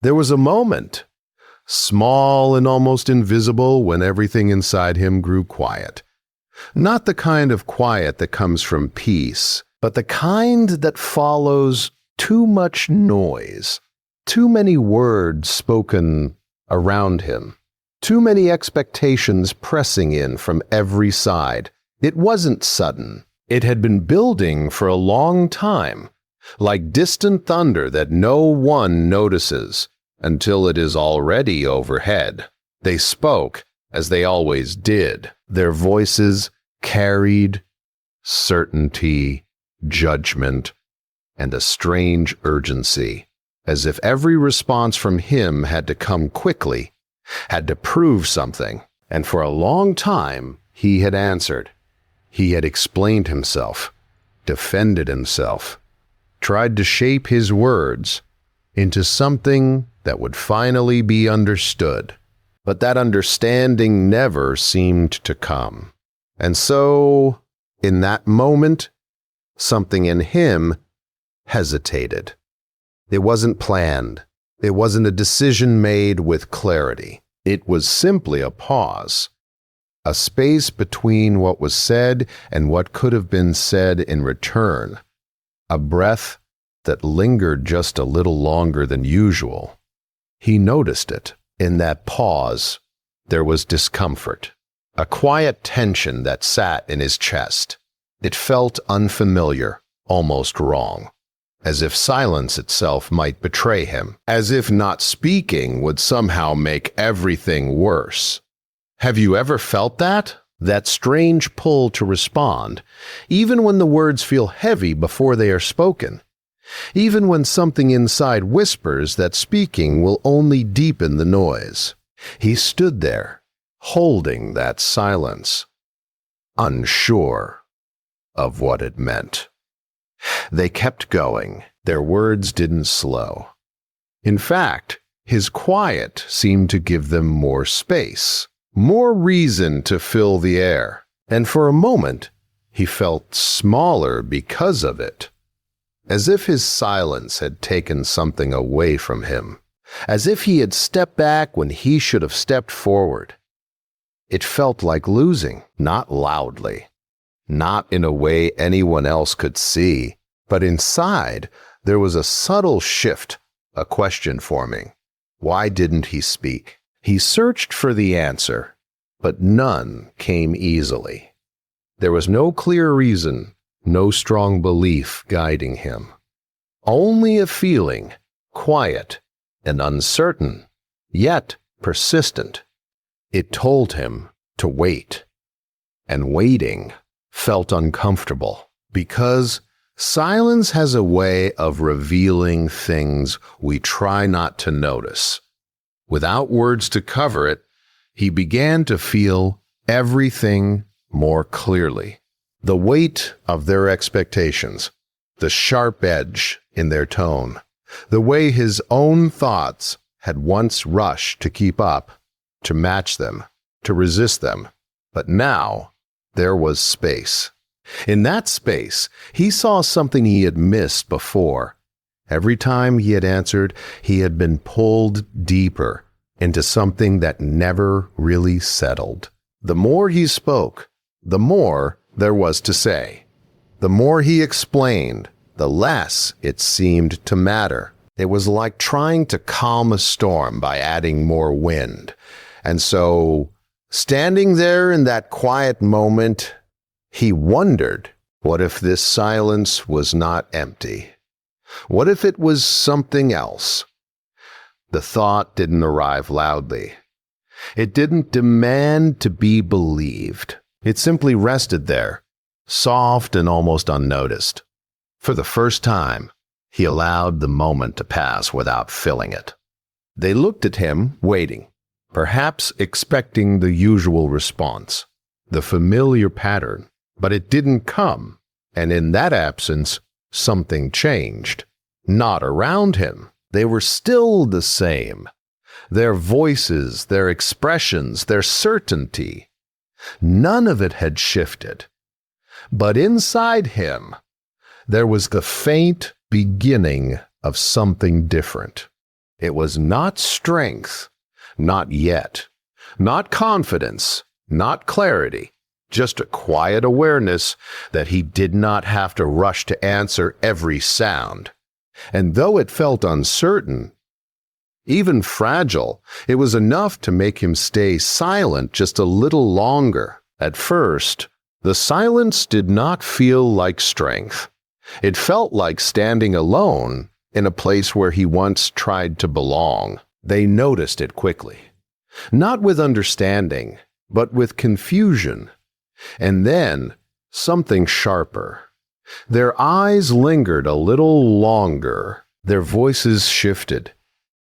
There was a moment, small and almost invisible, when everything inside him grew quiet. Not the kind of quiet that comes from peace, but the kind that follows too much noise, too many words spoken around him, too many expectations pressing in from every side. It wasn't sudden. It had been building for a long time, like distant thunder that no one notices until it is already overhead. They spoke, as they always did. Their voices carried certainty, judgment, and a strange urgency, as if every response from him had to come quickly, had to prove something. And for a long time, he had answered. He had explained himself, defended himself, tried to shape his words into something that would finally be understood. But that understanding never seemed to come. And so, in that moment, something in him hesitated. It wasn't planned. It wasn't a decision made with clarity. It was simply a pause. A space between what was said and what could have been said in return. A breath that lingered just a little longer than usual. He noticed it. In that pause, there was discomfort. A quiet tension that sat in his chest. It felt unfamiliar, almost wrong. As if silence itself might betray him. As if not speaking would somehow make everything worse. Have you ever felt that? That strange pull to respond, even when the words feel heavy before they are spoken. Even when something inside whispers that speaking will only deepen the noise. He stood there, holding that silence, unsure of what it meant. They kept going. Their words didn't slow. In fact, his quiet seemed to give them more space. More reason to fill the air, and for a moment he felt smaller because of it, as if his silence had taken something away from him, as if he had stepped back when he should have stepped forward. It felt like losing, not loudly, not in a way anyone else could see, but inside there was a subtle shift, a question forming. Why didn't he speak? He searched for the answer, but none came easily. There was no clear reason, no strong belief guiding him. Only a feeling, quiet and uncertain, yet persistent. It told him to wait. And waiting felt uncomfortable, because silence has a way of revealing things we try not to notice. Without words to cover it, he began to feel everything more clearly. The weight of their expectations, the sharp edge in their tone, the way his own thoughts had once rushed to keep up, to match them, to resist them. But now there was space. In that space, he saw something he had missed before. Every time he had answered, he had been pulled deeper into something that never really settled. The more he spoke, the more there was to say. The more he explained, the less it seemed to matter. It was like trying to calm a storm by adding more wind. And so, standing there in that quiet moment, he wondered, what if this silence was not empty? What if it was something else? The thought didn't arrive loudly. It didn't demand to be believed. It simply rested there, soft and almost unnoticed. For the first time, he allowed the moment to pass without filling it. They looked at him, waiting, perhaps expecting the usual response, the familiar pattern. But it didn't come, and in that absence, something changed. Not around him. They were still the same. Their voices, their expressions, their certainty. None of it had shifted. But inside him, there was the faint beginning of something different. It was not strength, not yet, not confidence, not clarity, just a quiet awareness that he did not have to rush to answer every sound. And though it felt uncertain, even fragile, it was enough to make him stay silent just a little longer. At first, the silence did not feel like strength. It felt like standing alone in a place where he once tried to belong. They noticed it quickly, not with understanding, but with confusion. And then something sharper. Their eyes lingered a little longer. Their voices shifted,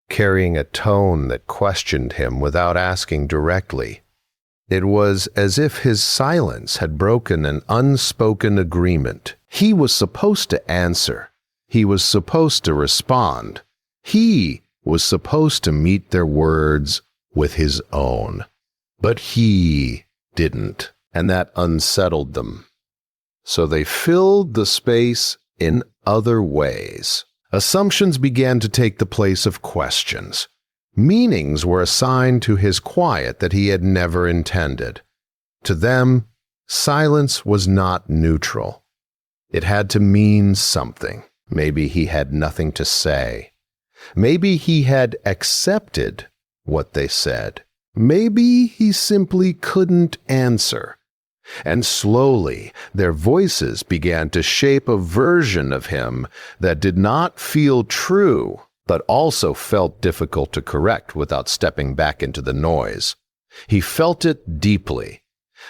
carrying a tone that questioned him without asking directly. It was as if his silence had broken an unspoken agreement. He was supposed to answer. He was supposed to respond. He was supposed to meet their words with his own. But he didn't, and that unsettled them. So they filled the space in other ways. Assumptions began to take the place of questions. Meanings were assigned to his quiet that he had never intended. To them, silence was not neutral. It had to mean something. Maybe he had nothing to say. Maybe he had accepted what they said. Maybe he simply couldn't answer. And slowly, their voices began to shape a version of him that did not feel true, but also felt difficult to correct without stepping back into the noise. He felt it deeply,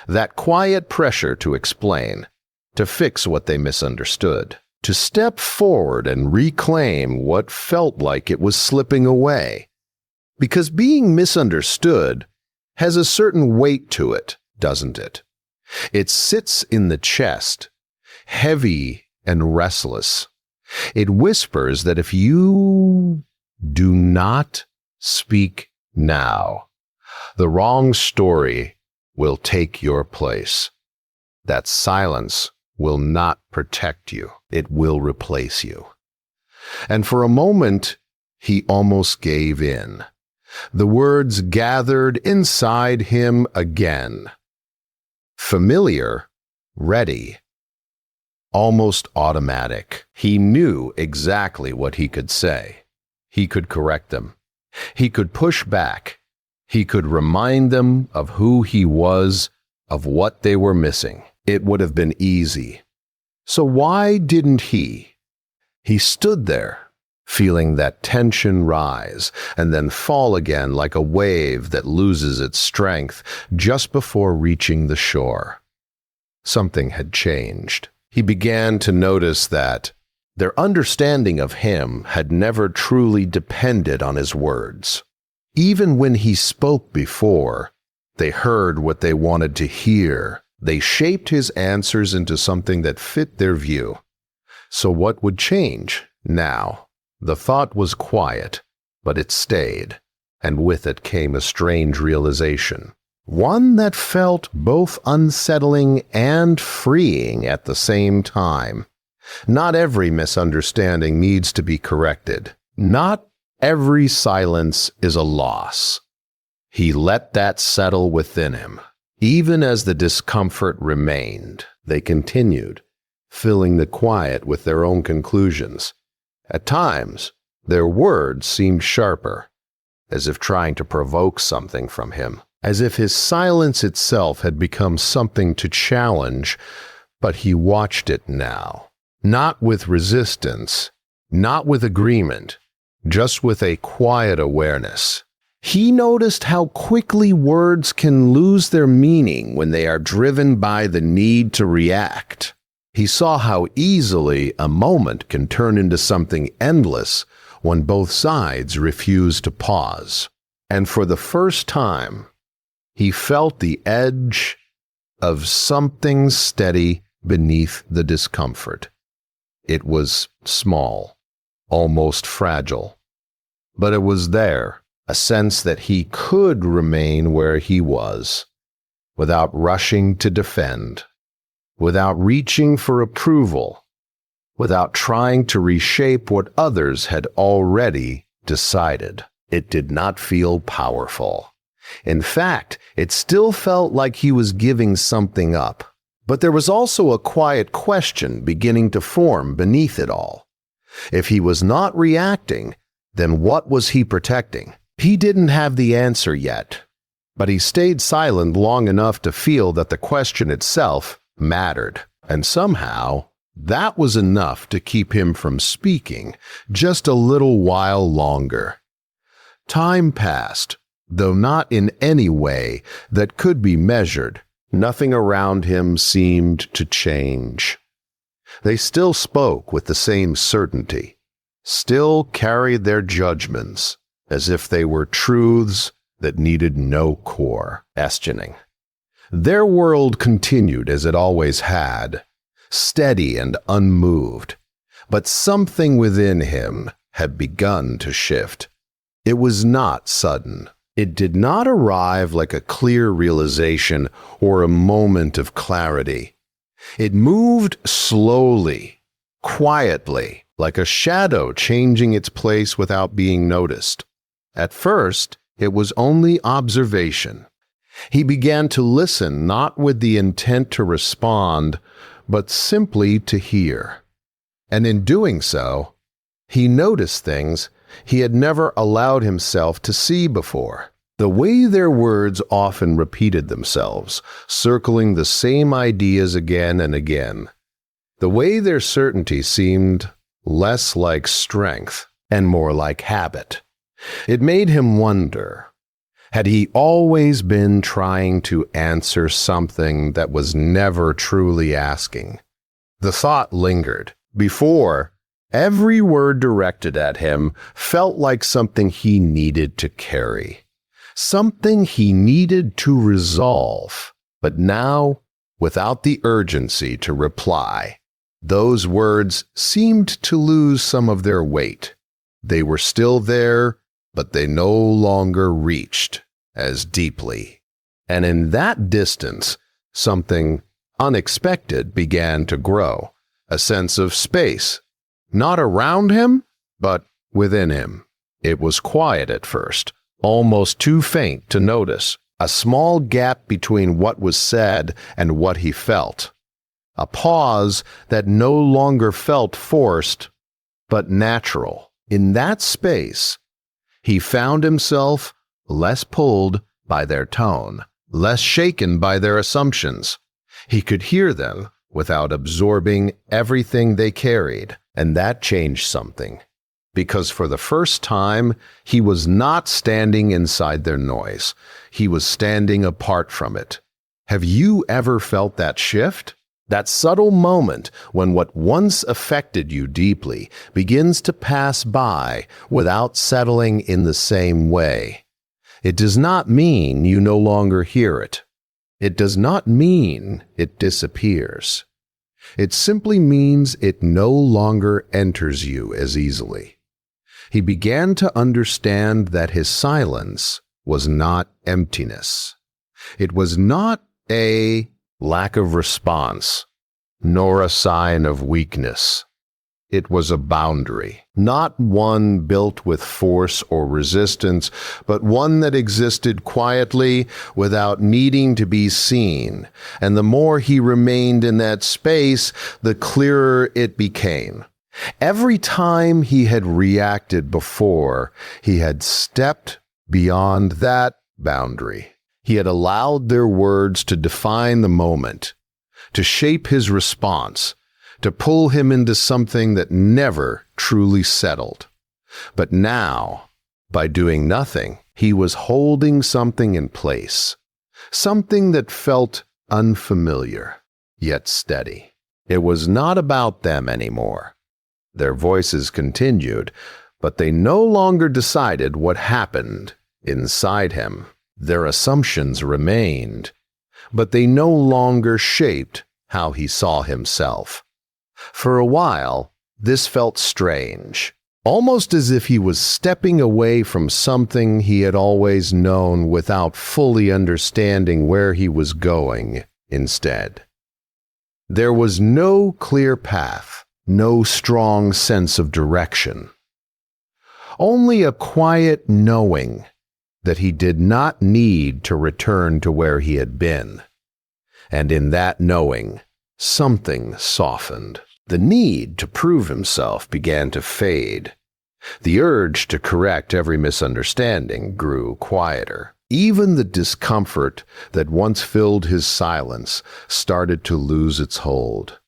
that quiet pressure to explain, to fix what they misunderstood, to step forward and reclaim what felt like it was slipping away. Because being misunderstood has a certain weight to it, doesn't it? It sits in the chest, heavy and restless. It whispers that if you do not speak now, the wrong story will take your place. That silence will not protect you. It will replace you. And for a moment, he almost gave in. The words gathered inside him again. Familiar, ready, almost automatic. He knew exactly what he could say. He could correct them. He could push back. He could remind them of who he was, of what they were missing. It would have been easy. So why didn't he? He stood there, feeling that tension rise and then fall again like a wave that loses its strength just before reaching the shore. Something had changed. He began to notice that their understanding of him had never truly depended on his words. Even when he spoke before, they heard what they wanted to hear. They shaped his answers into something that fit their view. So what would change now? The thought was quiet, but it stayed, and with it came a strange realization. One that felt both unsettling and freeing at the same time. Not every misunderstanding needs to be corrected. Not every silence is a loss. He let that settle within him. Even as the discomfort remained, they continued, filling the quiet with their own conclusions. At times, their words seemed sharper, as if trying to provoke something from him, as if his silence itself had become something to challenge, but he watched it now. Not with resistance, not with agreement, just with a quiet awareness. He noticed how quickly words can lose their meaning when they are driven by the need to react. He saw how easily a moment can turn into something endless when both sides refuse to pause. And for the first time, he felt the edge of something steady beneath the discomfort. It was small, almost fragile, but it was there, a sense that he could remain where he was, without rushing to defend, without reaching for approval, without trying to reshape what others had already decided. It did not feel powerful. In fact, it still felt like he was giving something up. But there was also a quiet question beginning to form beneath it all. If he was not reacting, then what was he protecting? He didn't have the answer yet, but he stayed silent long enough to feel that the question itself mattered. And somehow, that was enough to keep him from speaking just a little while longer. Time passed, though not in any way that could be measured. Nothing around him seemed to change. They still spoke with the same certainty, still carried their judgments as if they were truths that needed no questioning. Their world continued as it always had, steady and unmoved, but something within him had begun to shift. It was not sudden. It did not arrive like a clear realization or a moment of clarity. It moved slowly, quietly, like a shadow changing its place without being noticed. At first, it was only observation. He began to listen not with the intent to respond, but simply to hear. And in doing so, he noticed things he had never allowed himself to see before. The way their words often repeated themselves, circling the same ideas again and again. The way their certainty seemed less like strength and more like habit. It made him wonder, had he always been trying to answer something that was never truly asking? The thought lingered. Before, every word directed at him felt like something he needed to carry, something he needed to resolve. But now, without the urgency to reply, those words seemed to lose some of their weight. They were still there, but they no longer reached as deeply. And in that distance, something unexpected began to grow, a sense of space. Not around him, but within him. It was quiet at first, almost too faint to notice, a small gap between what was said and what he felt. A pause that no longer felt forced, but natural. In that space, he found himself less pulled by their tone, less shaken by their assumptions. He could hear them without absorbing everything they carried. And that changed something, because for the first time, he was not standing inside their noise. He was standing apart from it. Have you ever felt that shift? That subtle moment when what once affected you deeply begins to pass by without settling in the same way. It does not mean you no longer hear it. It does not mean it disappears. It simply means it no longer enters you as easily. He began to understand that his silence was not emptiness. It was not a lack of response, nor a sign of weakness. It was a boundary, not one built with force or resistance, but one that existed quietly without needing to be seen. And the more he remained in that space, the clearer it became. Every time he had reacted before, he had stepped beyond that boundary. He had allowed their words to define the moment, to shape his response, to pull him into something that never truly settled. But now, by doing nothing, he was holding something in place, something that felt unfamiliar, yet steady. It was not about them anymore. Their voices continued, but they no longer decided what happened inside him. Their assumptions remained, but they no longer shaped how he saw himself. For a while, this felt strange, almost as if he was stepping away from something he had always known without fully understanding where he was going instead. There was no clear path, no strong sense of direction. only a quiet knowing that he did not need to return to where he had been. And in that knowing, something softened. The need to prove himself began to fade. The urge to correct every misunderstanding grew quieter. Even the discomfort that once filled his silence started to lose its hold.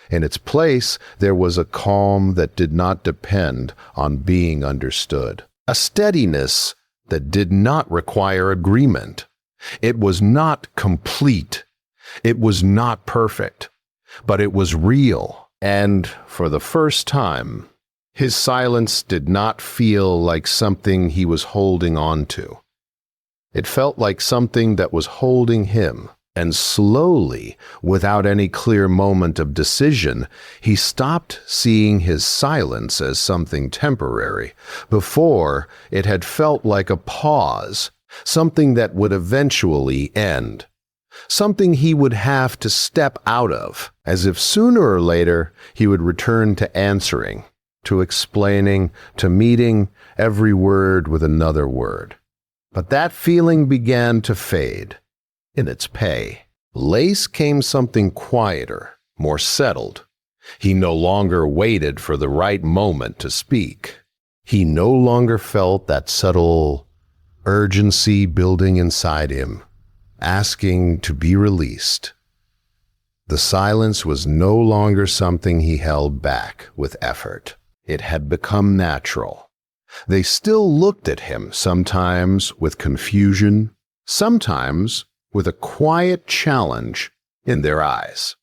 In its place, there was a calm that did not depend on being understood. A steadiness that did not require agreement. It was not complete. It was not perfect. But it was real. And for the first time, his silence did not feel like something he was holding on to. It felt like something that was holding him. And slowly, without any clear moment of decision, he stopped seeing his silence as something temporary. Before, it had felt like a pause, something that would eventually end. Something he would have to step out of, as if sooner or later he would return to answering, to explaining, to meeting every word with another word. But that feeling began to fade. In its pay, place came something quieter, more settled. He no longer waited for the right moment to speak. He no longer felt that subtle urgency building inside him, asking to be released. The silence was no longer something he held back with effort. It had become natural. They still looked at him, sometimes with confusion, sometimes with a quiet challenge in their eyes,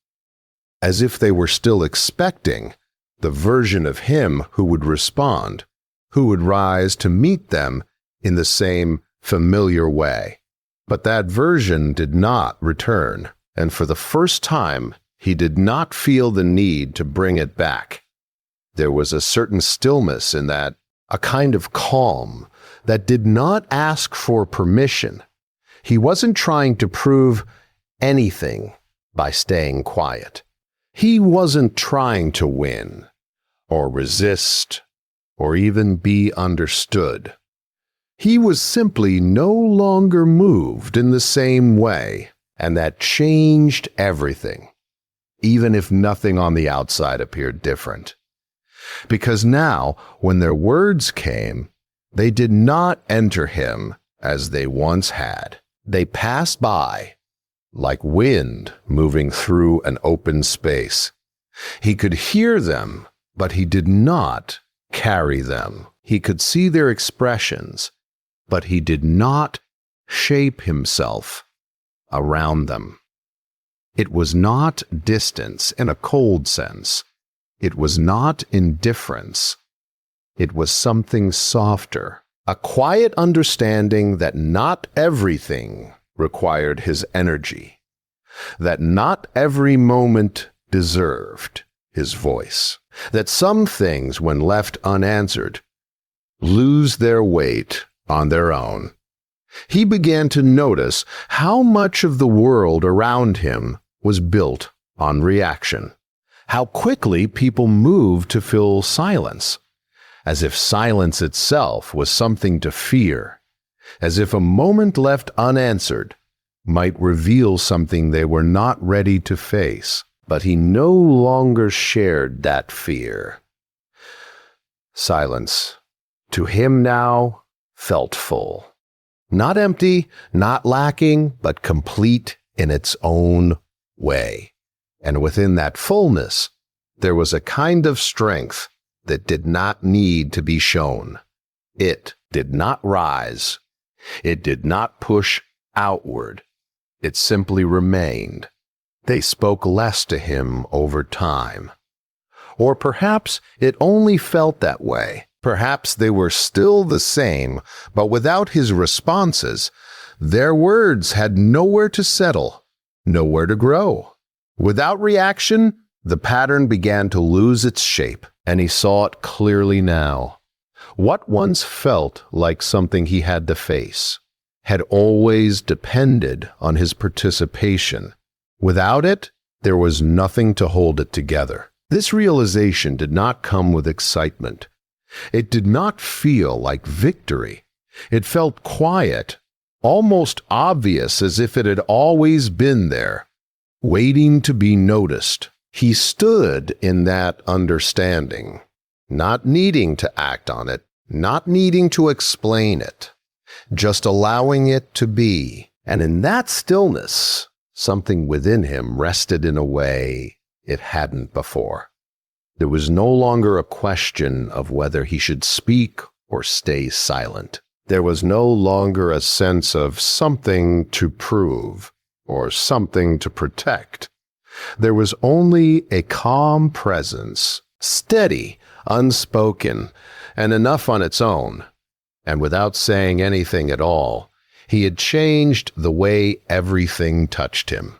as if they were still expecting the version of him who would respond, who would rise to meet them in the same familiar way. But that version did not return, and for the first time, he did not feel the need to bring it back. There was a certain stillness in that, a kind of calm that did not ask for permission. He wasn't trying to prove anything by staying quiet. He wasn't trying to win, or resist, or even be understood. He was simply no longer moved in the same way, and that changed everything, even if nothing on the outside appeared different. Because now, when their words came, they did not enter him as they once had. They passed by, like wind moving through an open space. He could hear them, but he did not carry them. He could see their expressions, but he did not shape himself around them. It was not distance in a cold sense. It was not indifference. It was something softer. A quiet understanding that not everything required his energy, that not every moment deserved his voice, that some things, when left unanswered, lose their weight on their own. He began to notice how much of the world around him was built on reaction, how quickly people moved to fill silence, as if silence itself was something to fear, as if a moment left unanswered might reveal something they were not ready to face. But he no longer shared that fear. Silence, to him now, felt full. Not empty, not lacking, but complete in its own way. And within that fullness, there was a kind of strength that did not need to be shown. It did not rise. It did not push outward. It simply remained. They spoke less to him over time. Or perhaps it only felt that way. Perhaps they were still the same, but without his responses, their words had nowhere to settle, nowhere to grow. Without reaction, the pattern began to lose its shape, and he saw it clearly now. What once felt like something he had to face had always depended on his participation. Without it, there was nothing to hold it together. This realization did not come with excitement. It did not feel like victory. It felt quiet, almost obvious, as if it had always been there, waiting to be noticed. He stood in that understanding, not needing to act on it, not needing to explain it, just allowing it to be. And in that stillness, something within him rested in a way it hadn't before. There was no longer a question of whether he should speak or stay silent. There was no longer a sense of something to prove or something to protect. There was only a calm presence, steady, unspoken, and enough on its own. And without saying anything at all, he had changed the way everything touched him.